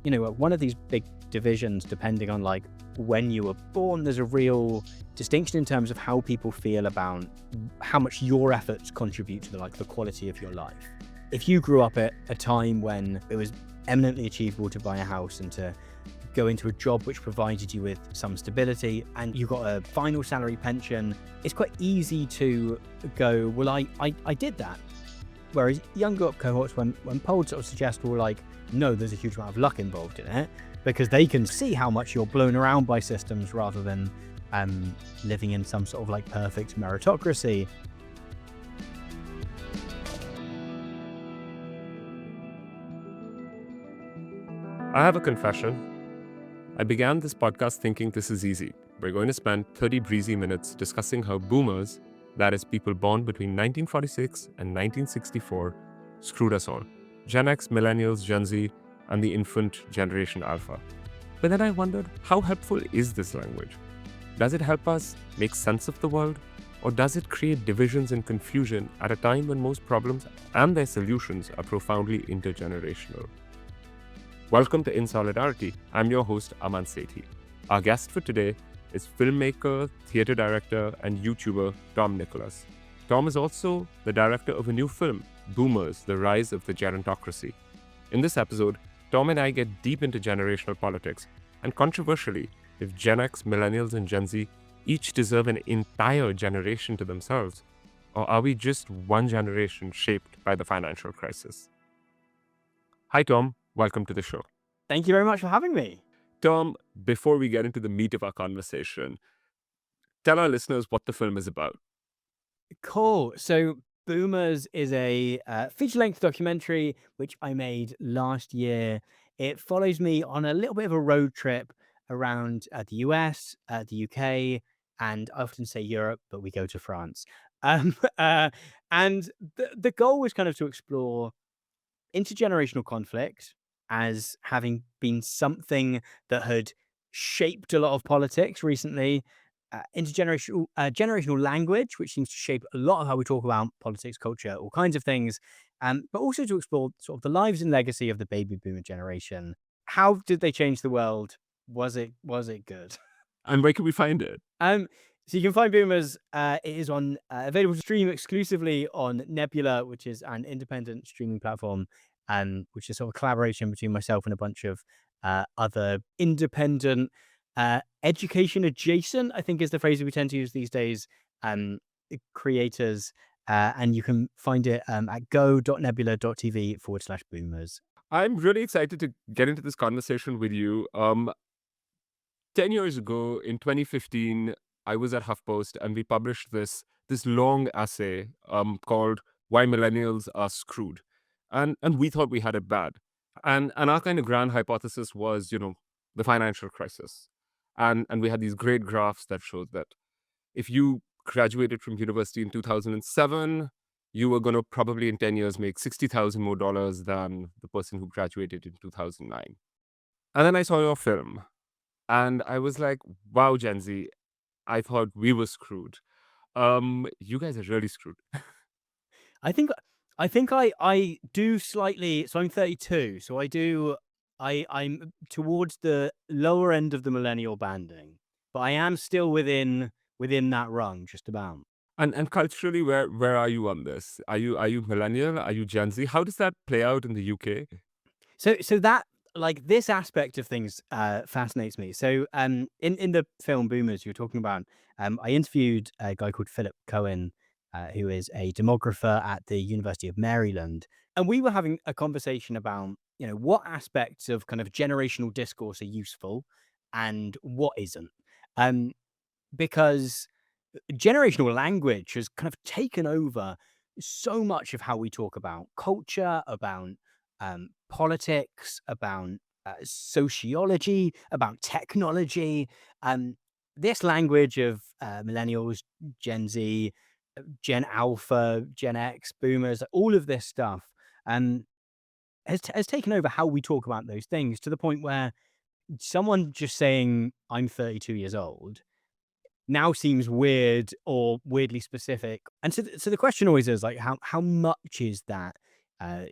one of these big divisions, depending on like when you were born, there's a real distinction in terms of how people feel about how much your efforts contribute to the quality of your life. If you grew up at a time when it was eminently achievable to buy a house and to go into a job which provided you with some stability and you got a final salary pension, it's quite easy to go, well, I did that. Whereas younger cohorts, when polls sort of suggest, well, like, no, there's a huge amount of luck involved in it, because they can see how much you're blown around by systems rather than living in some sort of like perfect meritocracy. I have a confession. I began this podcast thinking this is easy. We're going to spend 30 breezy minutes discussing how boomers, that is people born between 1946 and 1964, screwed us all. Gen X, Millennials, Gen Z, and the infant generation Alpha. But then I wondered, how helpful is this language? Does it help us make sense of the world? Or does it create divisions and confusion at a time when most problems and their solutions are profoundly intergenerational? Welcome to In Solidarity. I'm your host, Aman Sethi. Our guest for today is filmmaker, theatre director, and YouTuber Tom Nicholas. Tom is also the director of a new film, Boomers, The Rise of Gerontocracy. In this episode, Tom and I get deep into generational politics, and controversially, if Gen X, Millennials, and Gen Z each deserve an entire generation to themselves, or are we just one generation shaped by the financial crisis? Hi, Tom. Welcome to the show. Thank you very much for having me. Tom, before we get into the meat of our conversation, tell our listeners what the film is about. Cool. So Boomers is a feature-length documentary which I made last year. It follows me on a little bit of a road trip around the US, the UK, and I often say Europe, but we go to France. And the goal was kind of to explore intergenerational conflict as having been something that had shaped a lot of politics recently, generational language, which seems to shape a lot of how we talk about politics, culture, all kinds of things, but also to explore sort of the lives and legacy of the baby boomer generation. How did they change the world? Was it good? And where can we find it? So you can find Boomers. It is on available to stream exclusively on Nebula, which is an independent streaming platform, which is sort of a collaboration between myself and a bunch of other independent, education adjacent, I think is the phrase we tend to use these days, creators. And you can find it at go.nebula.tv/boomers. I'm really excited to get into this conversation with you. 10 years ago, in 2015, I was at HuffPost and we published this long essay called Why Millennials Are Screwed. And we thought we had it bad. And our kind of grand hypothesis was, the financial crisis. And we had these great graphs that showed that if you graduated from university in 2007, you were going to probably in 10 years make $60,000 more than the person who graduated in 2009. And then I saw your film and I was like, wow, Gen Z, I thought we were screwed. You guys are really screwed. I think I do slightly. So I'm 32. So I'm towards the lower end of the millennial banding, but I am still within that rung, just about. And culturally, where are you on this? Are you millennial? Are you Gen Z? How does that play out in the UK? So that, like, this aspect of things fascinates me. So in the film Boomers you're talking about, I interviewed a guy called Philip Cohen, who is a demographer at the University of Maryland. And we were having a conversation about, what aspects of kind of generational discourse are useful and what isn't. Because generational language has kind of taken over so much of how we talk about culture, about politics, about sociology, about technology. This language of millennials, Gen Z, Gen Alpha, Gen X, boomers, all of this stuff has taken over how we talk about those things, to the point where someone just saying I'm 32 years old now seems weird or weirdly specific. And so the question always is, like, how much is that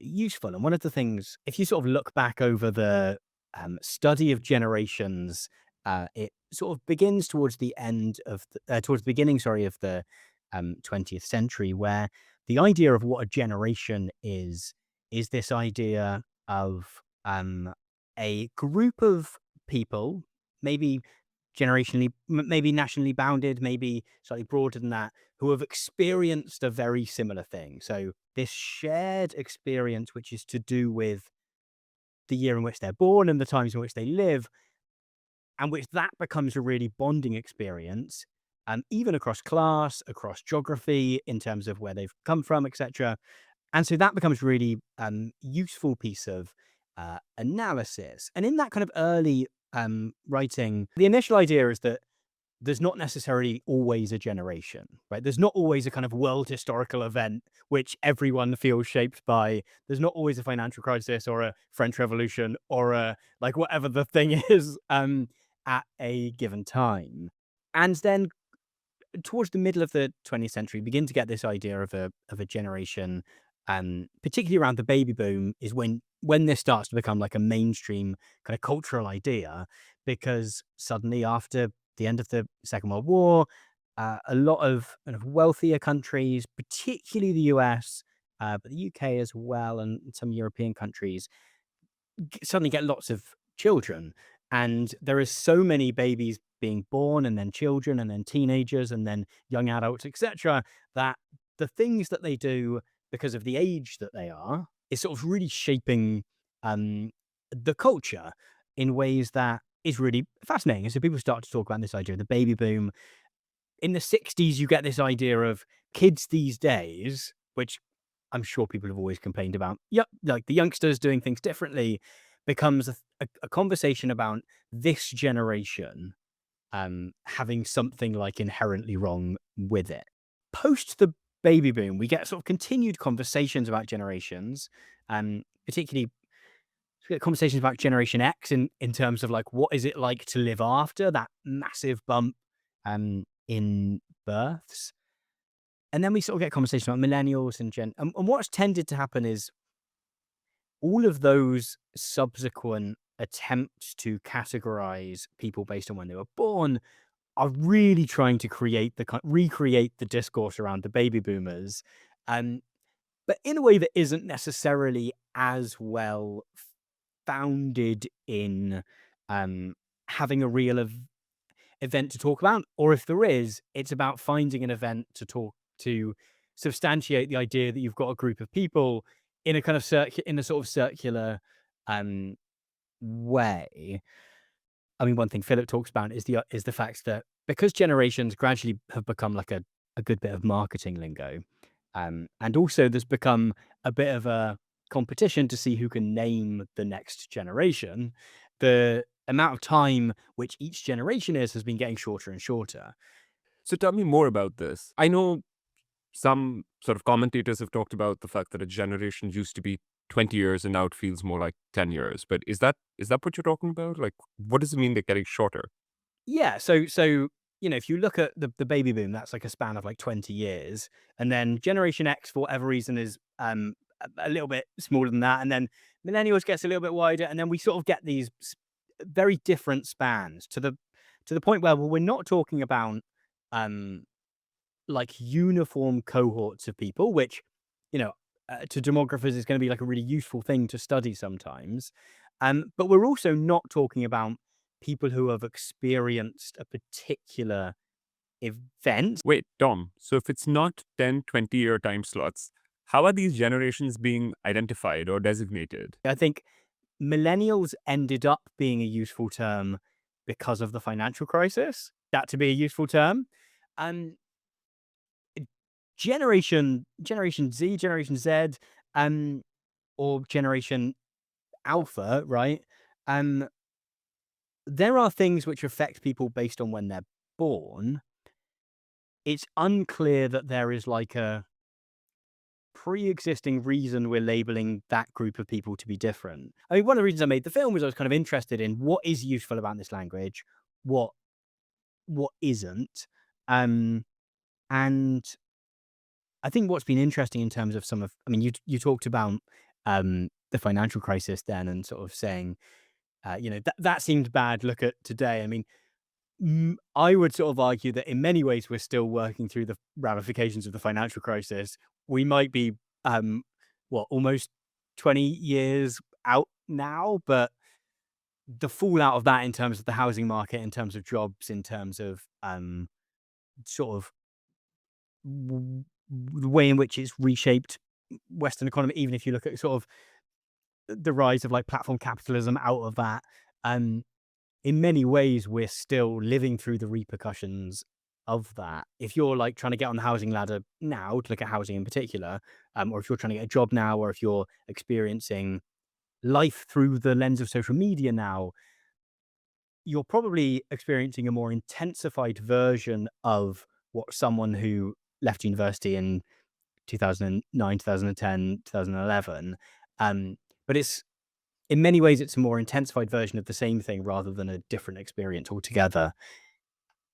useful? And one of the things, if you sort of look back over the study of generations. It sort of begins towards the beginning, sorry, of the 20th century, where the idea of what a generation is this idea of a group of people, maybe maybe nationally bounded, maybe slightly broader than that, who have experienced a very similar thing. So this shared experience, which is to do with the year in which they're born and the times in which they live, and which that becomes a really bonding experience, even across class, across geography, in terms of where they've come from, etc. And so that becomes really useful piece of analysis. And in that kind of early writing, the initial idea is that there's not necessarily always a generation, right? There's not always a kind of world historical event which everyone feels shaped by. There's not always a financial crisis or a French Revolution or a like whatever the thing is at a given time. And then towards the middle of the 20th century, begin to get this idea of a generation, particularly around the baby boom, is when this starts to become like a mainstream kind of cultural idea, because suddenly after the end of the Second World War, a lot of kind of wealthier countries, particularly the US, but the UK as well, and some European countries, suddenly get lots of children. And there is so many babies being born, and then children, and then teenagers, and then young adults, etc., that the things that they do because of the age that they are is sort of really shaping the culture in ways that is really fascinating. And so people start to talk about this idea of the baby boom. In the 60s, you get this idea of kids these days, which I'm sure people have always complained about. Yep, like the youngsters doing things differently, becomes a conversation about this generation having something like inherently wrong with it. Post the baby boom, we get sort of continued conversations about generations, particularly we get conversations about Generation X in terms of like what is it like to live after that massive bump in births. And then we sort of get conversations about millennials and and what's tended to happen is all of those subsequent attempts to categorize people based on when they were born are really trying to recreate the discourse around the baby boomers, um, but in a way that isn't necessarily as well founded in having a real event to talk about, or if there is, it's about finding an event to substantiate the idea that you've got a group of people in a kind of in a sort of circular um, way. I mean, one thing Philip talks about is the fact that because generations gradually have become like a good bit of marketing lingo, and also there's become a bit of a competition to see who can name the next generation. The amount of time which each generation has been getting shorter and shorter. So tell me more about this. I know some sort of commentators have talked about the fact that a generation used to be 20 years and now it feels more like 10 years. But is that what you're talking about? Like, what does it mean they're getting shorter? Yeah, so if you look at the baby boom, that's like a span of like 20 years, and then Generation X for whatever reason is a little bit smaller than that, and then millennials gets a little bit wider, and then we sort of get these very different spans to the point where, well, we're not talking about um like uniform cohorts of people, which you know to demographers is going to be like a really useful thing to study sometimes, but we're also not talking about people who have experienced a particular event. Wait, Tom, so if it's not 10, 20-year time slots, how are these generations being identified or designated? I think millennials ended up being a useful term because of the financial crisis. That to be a useful term. Um, Generation Z, Generation Z, or Generation Alpha, right? Um, there are things which affect people based on when they're born. It's unclear that there is like a pre-existing reason we're labeling that group of people to be different. I mean, one of the reasons I made the film was I was kind of interested in what is useful about this language, what what isn't. Um, and I think what's been interesting in terms of I mean, you talked about the financial crisis then, and sort of saying That seemed bad. Look at today. I mean, I would sort of argue that in many ways we're still working through the ramifications of the financial crisis. We might be, almost 20 years out now, but the fallout of that in terms of the housing market, in terms of jobs, in terms of sort of the way in which it's reshaped Western economy, even if you look at sort of the rise of like platform capitalism out of that, um, in many ways, we're still living through the repercussions of that. If you're like trying to get on the housing ladder now, to look at housing in particular, or if you're trying to get a job now, or if you're experiencing life through the lens of social media now, you're probably experiencing a more intensified version of what someone who left university in 2009, 2010, 2011. But it's in many ways, it's a more intensified version of the same thing rather than a different experience altogether.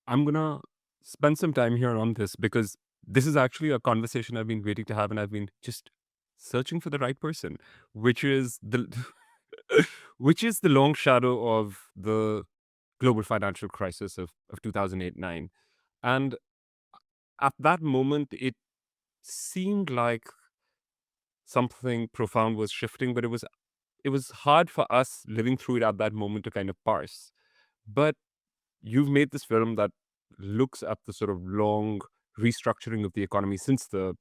I'm gonna spend some time here on this because this is actually a conversation I've been waiting to have, and I've been just searching for the right person, which is the which is the long shadow of the global financial crisis of 2008-9. And at that moment, it seemed like something profound was shifting, but it was hard for us living through it at that moment to kind of parse. But you've made this film that looks at the sort of long restructuring of the economy since the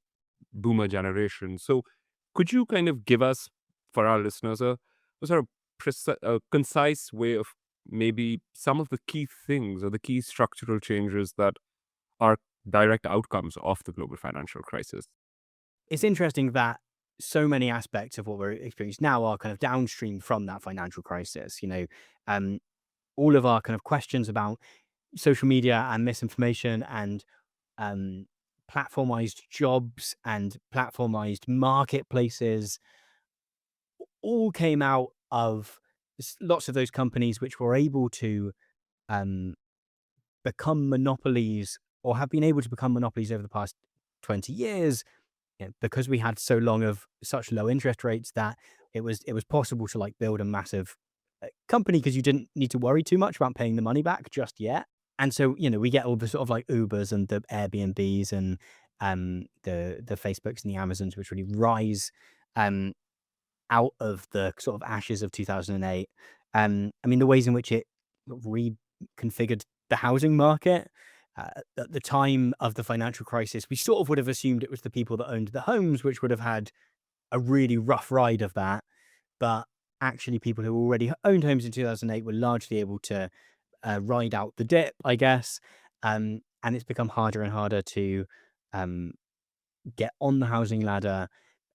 boomer generation. So could you kind of give us, for our listeners, a sort of a concise way of maybe some of the key things or the key structural changes that are direct outcomes of the global financial crisis? It's interesting that so many aspects of what we're experiencing now are kind of downstream from that financial crisis. Um, all of our kind of questions about social media and misinformation and um, platformized jobs and platformized marketplaces all came out of lots of those companies which were able to um, become monopolies or have been able to become monopolies over the past 20 years, because we had so long of such low interest rates that it was possible to like build a massive company because you didn't need to worry too much about paying the money back just yet. And so, we get all the sort of like Ubers and the Airbnbs and the Facebooks and the Amazons, which really rise um, out of the sort of ashes of 2008. I mean, the ways in which it reconfigured the housing market. At the time of the financial crisis, we sort of would have assumed it was the people that owned the homes, which would have had a really rough ride of that. But actually, people who already owned homes in 2008 were largely able to ride out the dip, I guess. And it's become harder and harder to um, get on the housing ladder.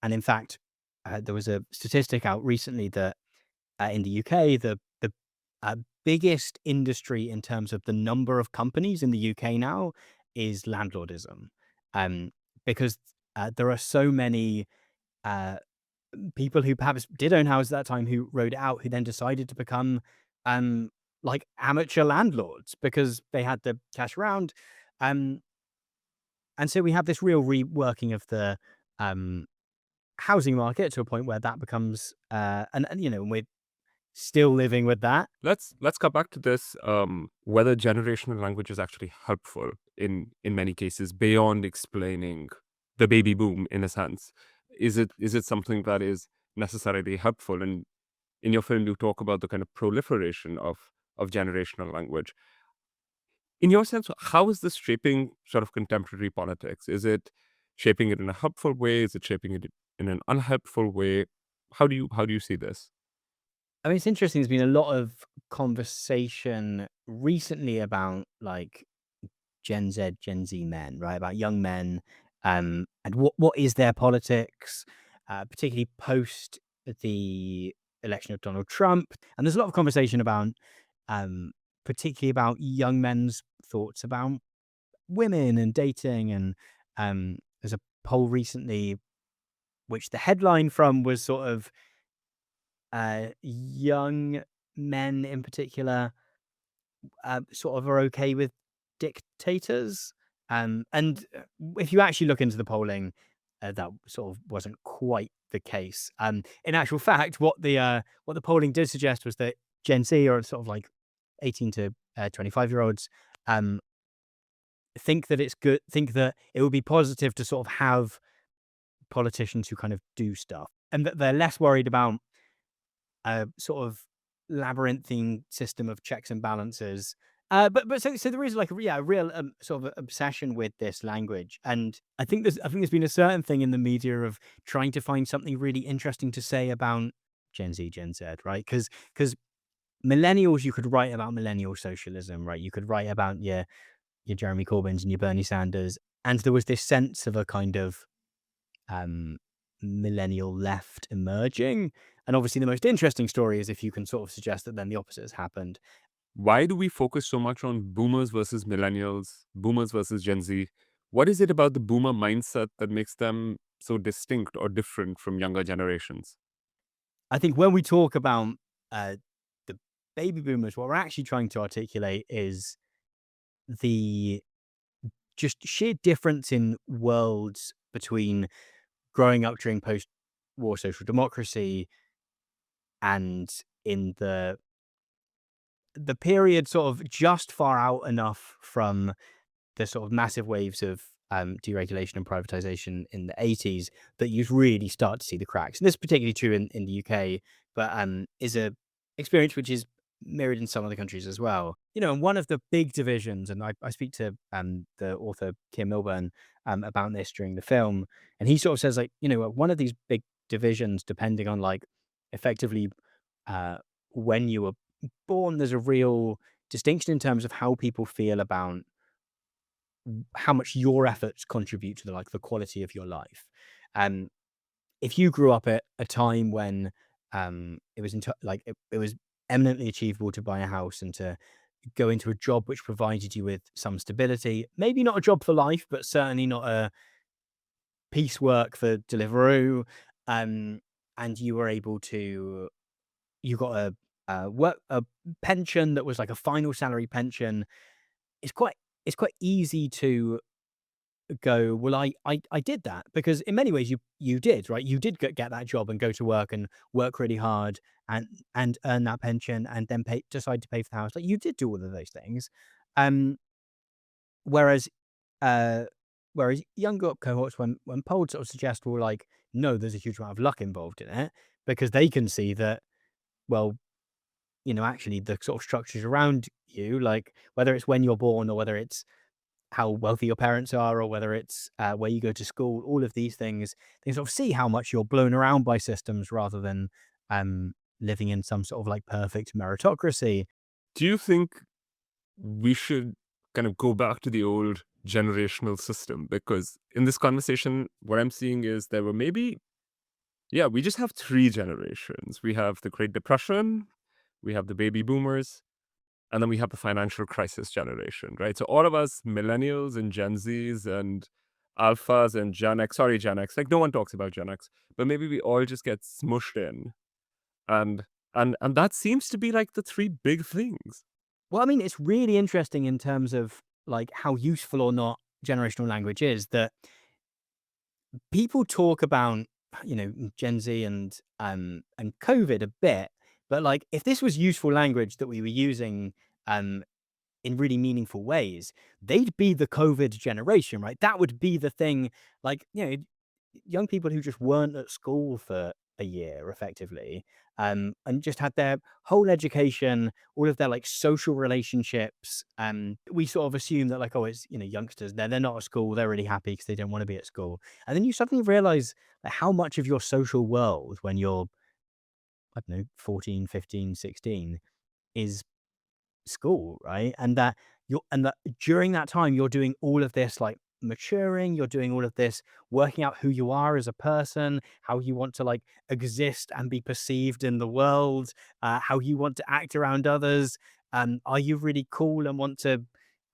And in fact, there was a statistic out recently that in the UK, the biggest industry in terms of the number of companies in the UK now is landlordism, um, because there are so many uh, people who perhaps did own houses at that time who rode it out, who then decided to become um, like amateur landlords because they had the cash around. Um, and so we have this real reworking of the um, housing market to a point where that becomes, and we're still living with that. Let's come back to this. Whether generational language is actually helpful in many cases beyond explaining the baby boom in a sense. Is it something that is necessarily helpful? And in your film, you talk about the kind of proliferation of generational language. In your sense, how is this shaping sort of contemporary politics? Is it shaping it in a helpful way? Is it shaping it in an unhelpful way? How do you see this? I mean, it's interesting. There's been a lot of conversation recently about like Gen Z, Gen Z men, right? About young men, and what is their politics, particularly post the election of Donald Trump. And there's a lot of conversation about, um, particularly about young men's thoughts about women and dating. And there's a poll recently, which the headline from was sort of young men in particular sort of are okay with dictators. And if you actually look into the polling, that sort of wasn't quite the case. In actual fact, what the polling did suggest was that Gen Z, or sort of like 18 to 25-year-olds, um, think that it's good, think that it would be positive to sort of have politicians who kind of do stuff, and that they're less worried about a sort of labyrinthine system of checks and balances. But there is like a real sort of obsession with this language, and I think there's been a certain thing in the media of trying to find something really interesting to say about Gen Z, Gen Z, right? Because millennials, you could write about millennial socialism, right? You could write about your Jeremy Corbyns and your Bernie Sanders, and there was this sense of a kind of um, millennial left emerging. And obviously, the most interesting story is if you can sort of suggest that then the opposite has happened. Why do we focus so much on boomers versus millennials, boomers versus Gen Z? What is it about the boomer mindset that makes them so distinct or different from younger generations? I think when we talk about uh, the baby boomers, what we're actually trying to articulate is the just sheer difference in worlds between growing up during post-war social democracy and in the period sort of just far out enough from the sort of massive waves of deregulation and privatization in the 80s that you really start to see the cracks. And this is particularly true in the UK, but is a experience which is mirrored in some other countries as well. And one of the big divisions, and I speak to the author Kim Milburn about this during the film, and he sort of says, like, one of these big divisions, depending on like effectively uh, when you were born, there's a real distinction in terms of how people feel about how much your efforts contribute to the quality of your life. Um, if you grew up at a time when it was it was eminently achievable to buy a house and to go into a job which provided you with some stability, maybe not a job for life, but certainly not a piecework for Deliveroo, and you were able to, you got a pension that was like a final salary pension. It's quite it's quite easy to go, well, I did that, because in many ways you did, right? You did get that job and go to work and work really hard and earn that pension and then decide to pay for the house. Like, you did do all of those things. Um, whereas uh whereas younger cohorts, when polled sort of suggest, well, like, no, there's a huge amount of luck involved in it, because they can see that, well, actually the sort of structures around you, like whether it's when you're born or whether it's how wealthy your parents are, or whether it's where you go to school, all of these things, they sort of see how much you're blown around by systems rather than um, living in some sort of like perfect meritocracy. Do you think we should kind of go back to the old generational system? Because in this conversation, what I'm seeing is there were maybe, yeah, we just have three generations. We have the Great Depression, we have the baby boomers, and then we have the financial crisis generation, right? So all of us millennials and Gen Zs and alphas and Gen X, sorry, Gen X, like no one talks about Gen X, but maybe we all just get smushed in. And and that seems to be like the three big things. Well, I mean, it's really interesting in terms of like how useful or not generational language is, that people talk about, Gen Z and COVID a bit, but like if this was useful language that we were using um in really meaningful ways, they'd be the COVID generation, right? That would be the thing. Like, young people who just weren't at school for a year effectively, and just had their whole education, all of their like social relationships. We sort of assume that, like, oh, it's, youngsters, they're not at school, they're really happy because they don't want to be at school. And then you suddenly realize like, how much of your social world when you're, I don't know, 14, 15, 16 is school, right? And that during that time you're doing all of this like maturing, you're doing all of this working out who you are as a person, how you want to like exist and be perceived in the world, how you want to act around others. Are you really cool and want to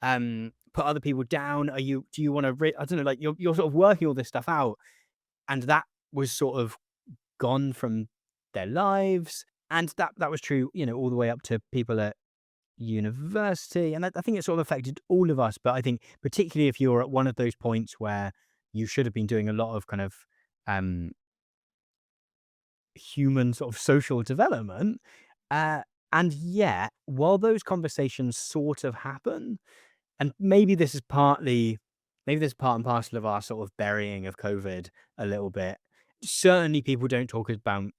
put other people down? Do you want to I don't know, like you're sort of working all this stuff out, and that was sort of gone from their lives. And that was true, all the way up to people at university, and I think it sort of affected all of us. But I think particularly if you're at one of those points where you should have been doing a lot of kind of um, human sort of social development, uh, And yet, while those conversations sort of happen, and maybe this is part and parcel of our sort of burying of COVID a little bit. Certainly, people don't talk about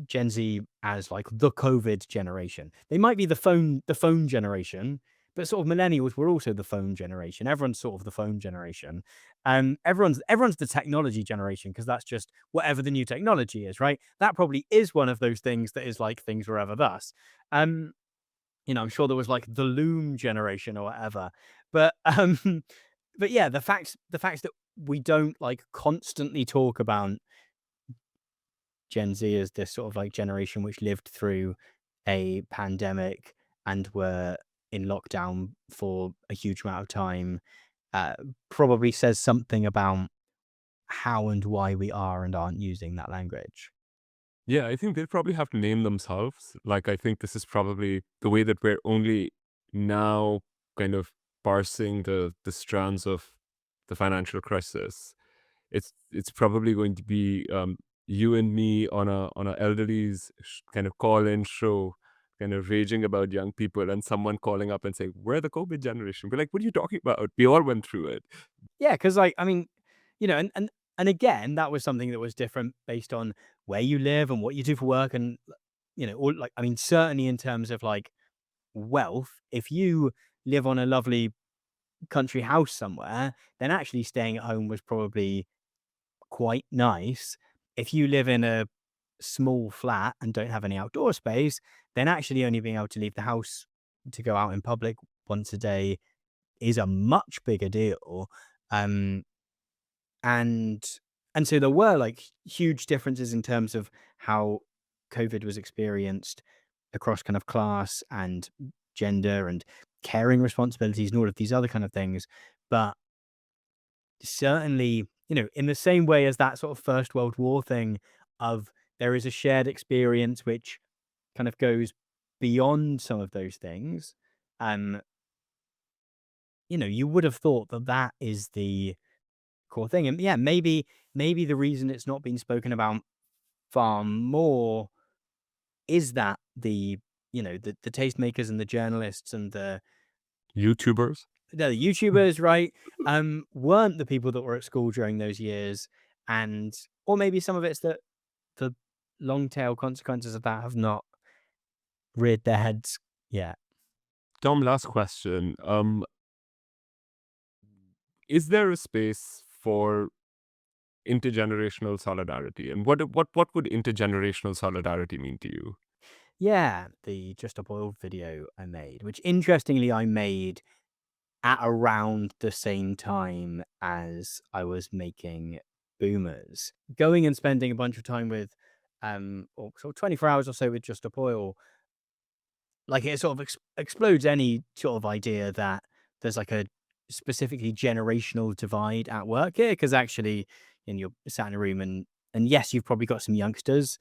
Gen Z as like the COVID generation. They might be the phone generation, but sort of millennials were also the phone generation. Everyone's sort of the phone generation. Everyone's the technology generation because that's just whatever the new technology is, right? That probably is one of those things that is like things were ever thus. Um, I'm sure there was like the Loom generation or whatever. But but yeah, the facts that we don't like constantly talk about Gen Z as this sort of like generation which lived through a pandemic and were in lockdown for a huge amount of time, uh, probably says something about how and why we are and aren't using that language. Yeah, I think they probably have to name themselves. Like, I think this is probably the way that we're only now kind of parsing the strands of the financial crisis. It's probably going to be you and me on a elderly's kind of call-in show, kind of raging about young people, and someone calling up and saying, "We're the COVID generation." We're like, "What are you talking about? We all went through it." Yeah, because like, I mean, and again, that was something that was different based on where you live and what you do for work, and or like, I mean, certainly in terms of like wealth, if you live on a lovely country house somewhere, then actually staying at home was probably quite nice. If you live in a small flat and don't have any outdoor space, then actually only being able to leave the house to go out in public once a day is a much bigger deal. Um, and and so there were like huge differences in terms of how COVID was experienced across kind of class and gender and caring responsibilities and all of these other kind of things. But certainly, in the same way as that sort of First World War thing of there is a shared experience which kind of goes beyond some of those things. Um, you would have thought that that is the core thing. And yeah, maybe the reason it's not been spoken about far more is that the tastemakers and the journalists and YouTubers. the YouTubers, right, weren't the people that were at school during those years, and or maybe some of it's that the long tail consequences of that have not reared their heads yet. Tom, last question. Is there a space for intergenerational solidarity? And what would intergenerational solidarity mean to you? Yeah, the Just a Boiled video I made, which interestingly I made at around the same time as I was making Boomers. Going and spending a bunch of time with, or sort of 24 hours or so with Just a Boil, like it sort of explodes any sort of idea that there's like a specifically generational divide at work here. Because actually, you're sat in a room and yes, you've probably got some youngsters.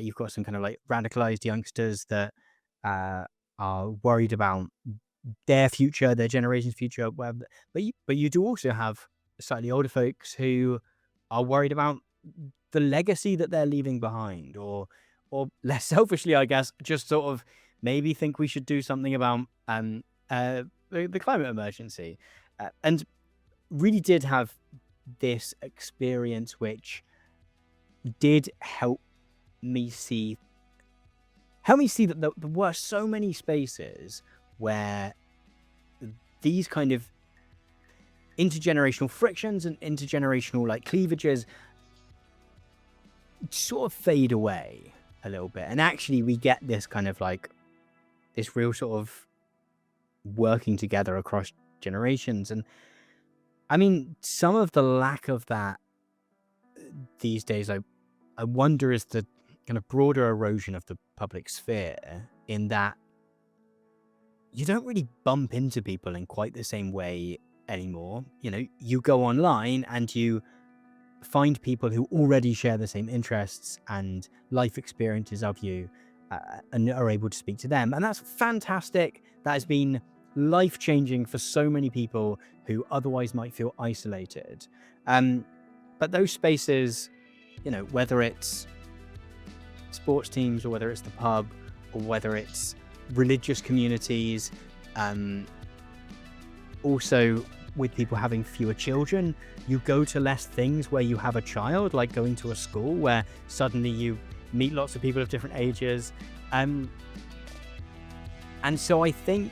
You've got some kind of like radicalized youngsters that are worried about their future, their generation's future, whatever. But you do also have slightly older folks who are worried about the legacy that they're leaving behind, or less selfishly, I guess, just sort of maybe think we should do something about the climate emergency, and really did have this experience, which did me see that there were so many spaces where these kind of intergenerational frictions and intergenerational like cleavages sort of fade away a little bit, and actually we get this kind of like this real sort of working together across generations. And I mean, some of the lack of that these days, I wonder, is the kind of broader erosion of the public sphere, in that you don't really bump into people in quite the same way anymore. You go online and you find people who already share the same interests and life experiences of you, and are able to speak to them. And that's fantastic. That has been life-changing for so many people who otherwise might feel isolated. But those spaces, whether it's sports teams or whether it's the pub or whether it's religious communities, also with people having fewer children, you go to less things where you have a child, like going to a school where suddenly you meet lots of people of different ages. And so I think,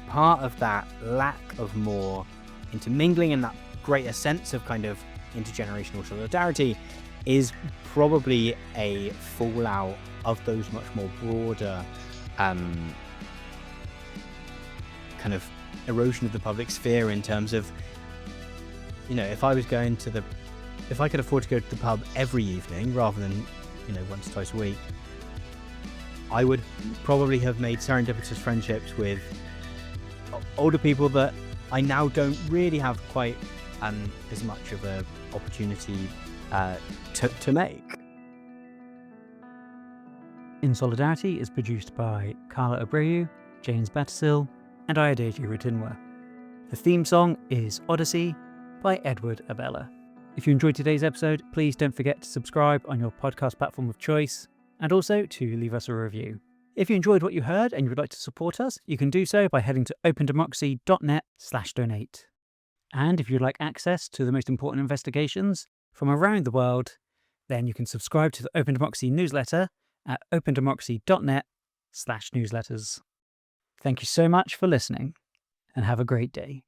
part of that lack of more intermingling and that greater sense of kind of intergenerational solidarity is probably a fallout of those much more broader kind of erosion of the public sphere, in terms of, if I could afford to go to the pub every evening rather than, once or twice a week, I would probably have made serendipitous friendships with older people that I now don't really have quite as much of an opportunity to make. In Solidarity is produced by Carla Abreu, James Battershill, and Ayodeji Rotinwa. The theme song is Odyssey by Edward Abela. If you enjoyed today's episode, please don't forget to subscribe on your podcast platform of choice, and also to leave us a review. If you enjoyed what you heard and you would like to support us, you can do so by heading to openDemocracy.net/donate. And if you'd like access to the most important investigations from around the world, then you can subscribe to the Open Democracy newsletter at openDemocracy.net/newsletters. Thank you so much for listening, and have a great day.